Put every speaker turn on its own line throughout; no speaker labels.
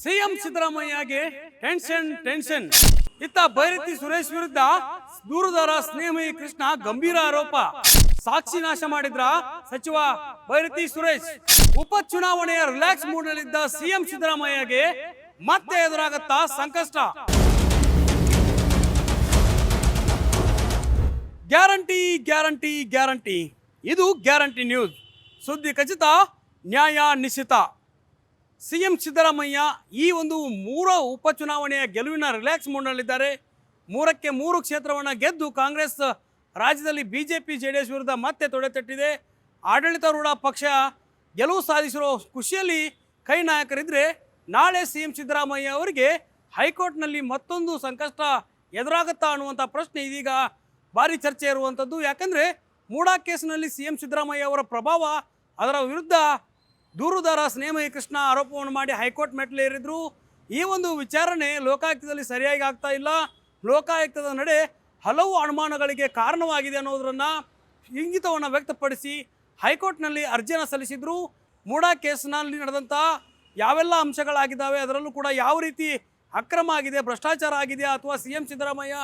CM ಸಿದ್ದರಾಮಯ್ಯಗೆ tension. ಇತ್ತ ಬೈರತಿ ಸುರೇಶ್ ವಿರುದ್ಧ ದೂರುದಾರ ಸ್ನೇಹಮಯಿ ಕೃಷ್ಣ ಗಂಭೀರ ಆರೋಪ. ಸಾಕ್ಷಿ ನಾಶ ಮಾಡಿದ್ರ ಸಚಿವ ಬೈರತಿ ಸುರೇಶ್. ಉಪಚುನಾವಣೆಯ ರಿಲ್ಯಾಕ್ಸ್ ಮೂಡ್ ನಲ್ಲಿದ್ದ ಸಿಎಂ ಸಿದ್ದರಾಮಯ್ಯಗೆ ಮತ್ತೆ ಎದುರಾಗತ್ತಾ ಸಂಕಷ್ಟ. ಗ್ಯಾರಂಟಿ ಇದು ಗ್ಯಾರಂಟಿ ನ್ಯೂಸ್. ಸುದ್ದಿ ಖಚಿತ, ನ್ಯಾಯ ನಿಶ್ಚಿತ. ಸಿಎಂ ಸಿದ್ದರಾಮಯ್ಯ ಈ ಒಂದು 3 ಉಪಚುನಾವಣೆಯ ಗೆಲುವಿನ ರಿಲ್ಯಾಕ್ಸ್ ಮೂಡ್ನಲ್ಲಿದ್ದಾರೆ. 3ಕ್ಕೆ 3 ಕ್ಷೇತ್ರವನ್ನು ಗೆದ್ದು ಕಾಂಗ್ರೆಸ್ ರಾಜ್ಯದಲ್ಲಿ ಬಿಜೆಪಿ ಜೆಡಿಎಸ್ ವಿರುದ್ಧ ಮತ್ತೆ ತೊಡೆತಟ್ಟಿದೆ. ಆಡಳಿತಾರೂಢ ಪಕ್ಷ ಗೆಲುವು ಸಾಧಿಸಿರೋ ಖುಷಿಯಲ್ಲಿ ಕೈ ನಾಯಕರಿದ್ದರೆ, ನಾಳೆ ಸಿಎಂ ಸಿದ್ದರಾಮಯ್ಯ ಅವರಿಗೆ ಹೈಕೋರ್ಟ್ನಲ್ಲಿ ಮತ್ತೊಂದು ಸಂಕಷ್ಟ ಎದುರಾಗುತ್ತಾ ಅನ್ನುವಂಥ ಪ್ರಶ್ನೆ ಇದೀಗ ಭಾರಿ ಚರ್ಚೆ ಇರುವಂಥದ್ದು. ಯಾಕಂದರೆ ಮೂಡಾ ಕೇಸಿನಲ್ಲಿ ಸಿಎಂ ಸಿದ್ದರಾಮಯ್ಯ ಅವರ ಪ್ರಭಾವ, ಅದರ ವಿರುದ್ಧ ದೂರುದಾರ ಸ್ನೇಹಮಯಿ ಕೃಷ್ಣ ಆರೋಪವನ್ನು ಮಾಡಿ ಹೈಕೋರ್ಟ್ ಮೆಟ್ಟಿಲೇರಿದ್ರು. ಈ ಒಂದು ವಿಚಾರಣೆ ಲೋಕಾಯುಕ್ತದಲ್ಲಿ ಸರಿಯಾಗಿ ಆಗ್ತಾ ಇಲ್ಲ. ಲೋಕಾಯುಕ್ತದ ನಡೆ ಹಲವು ಅನುಮಾನಗಳಿಗೆ ಕಾರಣವಾಗಿದೆ ಅನ್ನೋದನ್ನು ಇಂಗಿತವನ್ನು ವ್ಯಕ್ತಪಡಿಸಿ ಹೈಕೋರ್ಟ್ನಲ್ಲಿ ಅರ್ಜಿಯನ್ನು ಸಲ್ಲಿಸಿದ್ರು. ಮೂಡಾ ಕೇಸ್ನಲ್ಲಿ ನಡೆದಂಥ ಯಾವೆಲ್ಲ ಅಂಶಗಳಾಗಿದ್ದಾವೆ, ಅದರಲ್ಲೂ ಕೂಡ ಯಾವ ರೀತಿ ಅಕ್ರಮ ಆಗಿದೆ, ಭ್ರಷ್ಟಾಚಾರ ಆಗಿದೆ, ಅಥವಾ ಸಿಎಂ ಸಿದ್ದರಾಮಯ್ಯ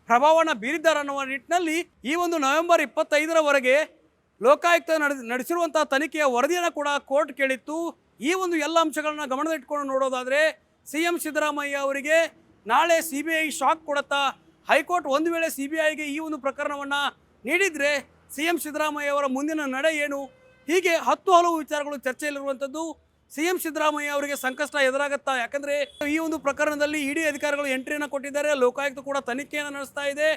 ಪ್ರಭಾವವನ್ನು ಬೀರಿದ್ದಾರೆ ಅನ್ನುವ ನಿಟ್ಟಿನಲ್ಲಿ ಈ ಒಂದು ನವೆಂಬರ್ 25ರವರೆಗೆ ಲೋಕಾಯುಕ್ತ ನಡೆಸಿರುವಂಥ ತನಿಖೆಯ ವರದಿಯನ್ನು ಕೂಡ ಕೋರ್ಟ್ ಕೇಳಿತ್ತು. ಈ ಒಂದು ಎಲ್ಲ ಅಂಶಗಳನ್ನ ಗಮನದಲ್ಲಿಟ್ಕೊಂಡು ನೋಡೋದಾದರೆ, ಸಿಎಂ ಸಿದ್ದರಾಮಯ್ಯ ಅವರಿಗೆ ನಾಳೆ CBI ಶಾಕ್ ಕೊಡುತ್ತಾ? ಹೈಕೋರ್ಟ್ ಒಂದು ವೇಳೆ CBIಗೆ ಈ ಒಂದು ಪ್ರಕರಣವನ್ನು ನೀಡಿದರೆ ಸಿಎಂ ಸಿದ್ದರಾಮಯ್ಯ ಅವರ ಮುಂದಿನ ನಡೆ ಏನು? ಹೀಗೆ ಹಲವು ವಿಚಾರಗಳು ಚರ್ಚೆಯಲ್ಲಿರುವಂಥದ್ದು. ಸಿಎಂ ಸಿದ್ದರಾಮಯ್ಯ ಅವರಿಗೆ ಸಂಕಷ್ಟ ಎದುರಾಗುತ್ತಾ? ಯಾಕಂದರೆ ಈ ಒಂದು ಪ್ರಕರಣದಲ್ಲಿ ಇಡಿ ಅಧಿಕಾರಿಗಳು ಎಂಟ್ರಿಯನ್ನು ಕೊಟ್ಟಿದ್ದಾರೆ. ಲೋಕಾಯುಕ್ತ ಕೂಡ ತನಿಖೆಯನ್ನು ನಡೆಸ್ತಾ ಇದೆ.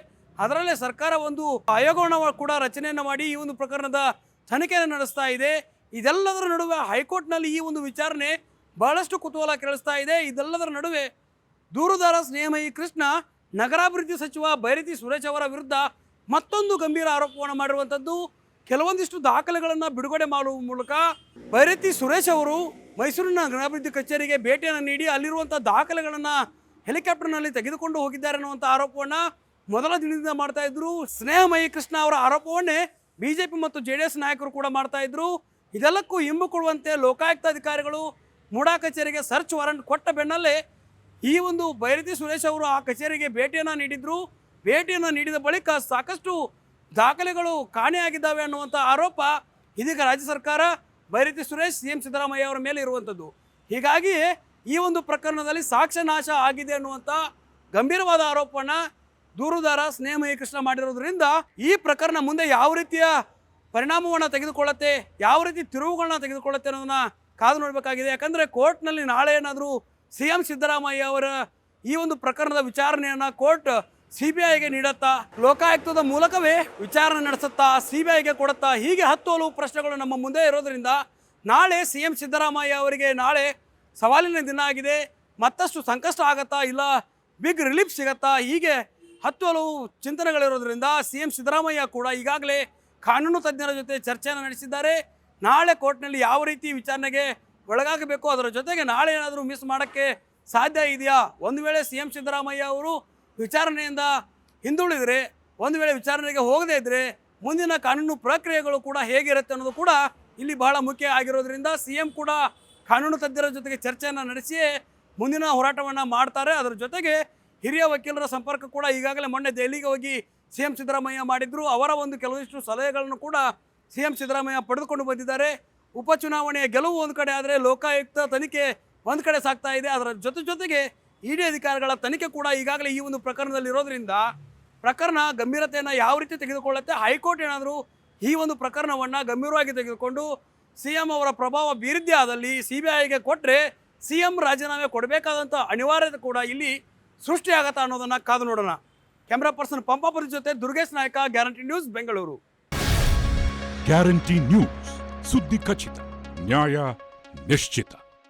ಅದರಲ್ಲೇ ಸರ್ಕಾರ ಒಂದು ಆಯೋಗವನ್ನು ಕೂಡ ರಚನೆಯನ್ನು ಮಾಡಿ ಈ ಒಂದು ಪ್ರಕರಣದ ತನಿಖೆಯನ್ನು ನಡೆಸ್ತಾ ಇದೆ. ಇದೆಲ್ಲದರ ನಡುವೆ ಹೈಕೋರ್ಟ್ನಲ್ಲಿ ಈ ಒಂದು ವಿಚಾರಣೆ ಬಹಳಷ್ಟು ಕುತೂಹಲ ಕೆರಳಿಸ್ತಾ ಇದೆ. ಇದೆಲ್ಲದರ ನಡುವೆ ದೂರುದಾರ ಸ್ನೇಹಮಯಿ ಕೃಷ್ಣ ನಗರಾಭಿವೃದ್ಧಿ ಸಚಿವ ಬೈರತಿ ಸುರೇಶ್ ಅವರ ವಿರುದ್ಧ ಮತ್ತೊಂದು ಗಂಭೀರ ಆರೋಪವನ್ನು ಮಾಡಿರುವಂಥದ್ದು. ಕೆಲವೊಂದಿಷ್ಟು ದಾಖಲೆಗಳನ್ನು ಬಿಡುಗಡೆ ಮಾಡುವ ಮೂಲಕ ಬೈರತಿ ಸುರೇಶ್ ಅವರು ಮೈಸೂರಿನ ನಗರಾಭಿವೃದ್ಧಿ ಕಚೇರಿಗೆ ಭೇಟಿಯನ್ನು ನೀಡಿ ಅಲ್ಲಿರುವಂಥ ದಾಖಲೆಗಳನ್ನು ಹೆಲಿಕಾಪ್ಟರ್ನಲ್ಲಿ ತೆಗೆದುಕೊಂಡು ಹೋಗಿದ್ದಾರೆ ಅನ್ನುವಂಥ ಆರೋಪವನ್ನು ಮೊದಲ ದಿನದಿಂದ ಮಾಡ್ತಾ ಇದ್ರು. ಸ್ನೇಹಮಯಿ ಕೃಷ್ಣ ಅವರ ಆರೋಪವನ್ನೇ ಬಿಜೆಪಿ ಮತ್ತು JDS ನಾಯಕರು ಕೂಡ ಮಾಡ್ತಾ ಇದ್ರು. ಇದೆಲ್ಲಕ್ಕೂ ಹಿಂಬು ಕೊಡುವಂತೆ ಲೋಕಾಯುಕ್ತ ಅಧಿಕಾರಿಗಳು ಮೂಡಾ ಕಚೇರಿಗೆ ಸರ್ಚ್ ವಾರೆಂಟ್ ಕೊಟ್ಟ ಬೆನ್ನಲ್ಲೇ ಈ ಒಂದು ಬೈರತಿ ಸುರೇಶ್ ಅವರು ಆ ಕಚೇರಿಗೆ ಭೇಟಿಯನ್ನು ನೀಡಿದ್ರು. ಭೇಟಿಯನ್ನು ನೀಡಿದ ಬಳಿಕ ಸಾಕಷ್ಟು ದಾಖಲೆಗಳು ಕಾಣೆಯಾಗಿದ್ದಾವೆ ಅನ್ನುವಂಥ ಆರೋಪ ಇದೀಗ ರಾಜ್ಯ ಸರ್ಕಾರ ಬೈರತಿ ಸುರೇಶ್ ಸಿಎಂ ಸಿದ್ದರಾಮಯ್ಯ ಅವರ ಮೇಲೆ ಇರುವಂಥದ್ದು. ಹೀಗಾಗಿ ಈ ಒಂದು ಪ್ರಕರಣದಲ್ಲಿ ಸಾಕ್ಷ್ಯ ನಾಶ ಆಗಿದೆ ಅನ್ನುವಂಥ ಗಂಭೀರವಾದ ಆರೋಪವನ್ನು ದೂರುದಾರ ಸ್ನೇಹಮಯಿ ಕೃಷ್ಣ ಮಾಡಿರೋದ್ರಿಂದ ಈ ಪ್ರಕರಣ ಮುಂದೆ ಯಾವ ರೀತಿಯ ಪರಿಣಾಮವನ್ನು ತೆಗೆದುಕೊಳ್ಳುತ್ತೆ, ಯಾವ ರೀತಿ ತಿರುವುಗಳನ್ನ ತೆಗೆದುಕೊಳ್ಳುತ್ತೆ ಅನ್ನೋದನ್ನ ಕಾದು ನೋಡಬೇಕಾಗಿದೆ. ಯಾಕಂದರೆ ಕೋರ್ಟ್ನಲ್ಲಿ ನಾಳೆ ಏನಾದರೂ ಸಿಎಂ ಸಿದ್ದರಾಮಯ್ಯ ಅವರ ಈ ಒಂದು ಪ್ರಕರಣದ ವಿಚಾರಣೆಯನ್ನು ಕೋರ್ಟ್ CBIಗೆ ನೀಡುತ್ತಾ, ಲೋಕಾಯುಕ್ತದ ಮೂಲಕವೇ ವಿಚಾರಣೆ ನಡೆಸುತ್ತಾ, CBIಗೆ ಕೊಡುತ್ತಾ, ಹೀಗೆ ಹಲವು ಪ್ರಶ್ನೆಗಳು ನಮ್ಮ ಮುಂದೆ ಇರೋದ್ರಿಂದ ನಾಳೆ ಸಿಎಂ ಸಿದ್ದರಾಮಯ್ಯ ಅವರಿಗೆ ನಾಳೆ ಸವಾಲಿನ ದಿನ ಆಗಿದೆ. ಮತ್ತಷ್ಟು ಸಂಕಷ್ಟ ಆಗತ್ತಾ, ಇಲ್ಲ ಬಿಗ್ ರಿಲೀಫ್ ಸಿಗತ್ತಾ, ಹೀಗೆ ಹಲವು ಚಿಂತನೆಗಳಿರೋದ್ರಿಂದ ಸಿಎಂ ಸಿದ್ದರಾಮಯ್ಯ ಕೂಡ ಈಗಾಗಲೇ ಕಾನೂನು ತಜ್ಞರ ಜೊತೆ ಚರ್ಚೆಯನ್ನು ನಡೆಸಿದ್ದಾರೆ. ನಾಳೆ ಕೋರ್ಟ್ನಲ್ಲಿ ಯಾವ ರೀತಿ ವಿಚಾರಣೆಗೆ ಒಳಗಾಗಬೇಕು, ಅದರ ಜೊತೆಗೆ ನಾಳೆ ಏನಾದರೂ ಮಿಸ್ ಮಾಡೋಕ್ಕೆ ಸಾಧ್ಯ ಇದೆಯಾ, ಒಂದು ವೇಳೆ ಸಿಎಂ ಸಿದ್ದರಾಮಯ್ಯ ಅವರು ವಿಚಾರಣೆಯಿಂದ ಹಿಂದುಳಿದರೆ, ಒಂದು ವೇಳೆ ವಿಚಾರಣೆಗೆ ಹೋಗದೇ ಇದ್ದರೆ ಮುಂದಿನ ಕಾನೂನು ಪ್ರಕ್ರಿಯೆಗಳು ಕೂಡ ಹೇಗಿರುತ್ತೆ ಅನ್ನೋದು ಕೂಡ ಇಲ್ಲಿ ಬಹಳ ಮುಖ್ಯ ಆಗಿರೋದ್ರಿಂದ ಸಿಎಂ ಕೂಡ ಕಾನೂನು ತಜ್ಞರ ಜೊತೆಗೆ ಚರ್ಚೆಯನ್ನು ನಡೆಸಿಯೇ ಮುಂದಿನ ಹೋರಾಟವನ್ನು ಮಾಡ್ತಾರೆ. ಅದರ ಜೊತೆಗೆ ಹಿರಿಯ ವಕೀಲರ ಸಂಪರ್ಕ ಕೂಡ ಈಗಾಗಲೇ ಮೊನ್ನೆ ದೆಹಲಿಗೆ ಹೋಗಿ ಸಿಎಂ ಸಿದ್ದರಾಮಯ್ಯ ಮಾಡಿದ್ರು. ಅವರ ಒಂದು ಕೆಲವಿಷ್ಟು ಸಲಹೆಗಳನ್ನು ಕೂಡ ಸಿಎಂ ಸಿದ್ದರಾಮಯ್ಯ ಪಡೆದುಕೊಂಡು ಬಂದಿದ್ದಾರೆ. ಉಪಚುನಾವಣೆಯ ಗೆಲುವು ಒಂದು ಕಡೆ ಆದರೆ ಲೋಕಾಯುಕ್ತ ತನಿಖೆ ಒಂದು ಕಡೆ ಸಾಗ್ತಾ ಇದೆ. ಅದರ ಜೊತೆಗೆ ಇಡಿ ಅಧಿಕಾರಿಗಳ ತನಿಖೆ ಕೂಡ ಈಗಾಗಲೇ ಈ ಒಂದು ಪ್ರಕರಣದಲ್ಲಿ ಇರೋದ್ರಿಂದ ಪ್ರಕರಣ ಗಂಭೀರತೆಯನ್ನು ಯಾವ ರೀತಿ ತೆಗೆದುಕೊಳ್ಳುತ್ತೆ, ಹೈಕೋರ್ಟ್ ಏನಾದರೂ ಈ ಒಂದು ಪ್ರಕರಣವನ್ನು ಗಂಭೀರವಾಗಿ ತೆಗೆದುಕೊಂಡು ಸಿಎಂ ಅವರ ಪ್ರಭಾವ ಬೀರಿದ್ದೇ ಆದಲ್ಲಿ CBIಗೆ ಕೊಟ್ಟರೆ ಸಿಎಂ ರಾಜೀನಾಮೆ ಕೊಡಬೇಕಾದಂಥ ಅನಿವಾರ್ಯತೆ ಕೂಡ ಇಲ್ಲಿ ಸೃಷ್ಟಿಯಾಗತ್ತಾ ಅನ್ನೋದನ್ನು ಕಾದು ನೋಡೋಣ. ಕ್ಯಾಮ್ರಾ ಪರ್ಸನ್ ಪಂಪಾಪುರಿ ಜೊತೆ ದುರ್ಗೇಶ್ ನಾಯಕ, guarantee news, Bengaluru.
Guarantee news, ಸುದ್ದಿ ಖಚಿತ, ನ್ಯಾಯ ನಿಶ್ಚಿತ.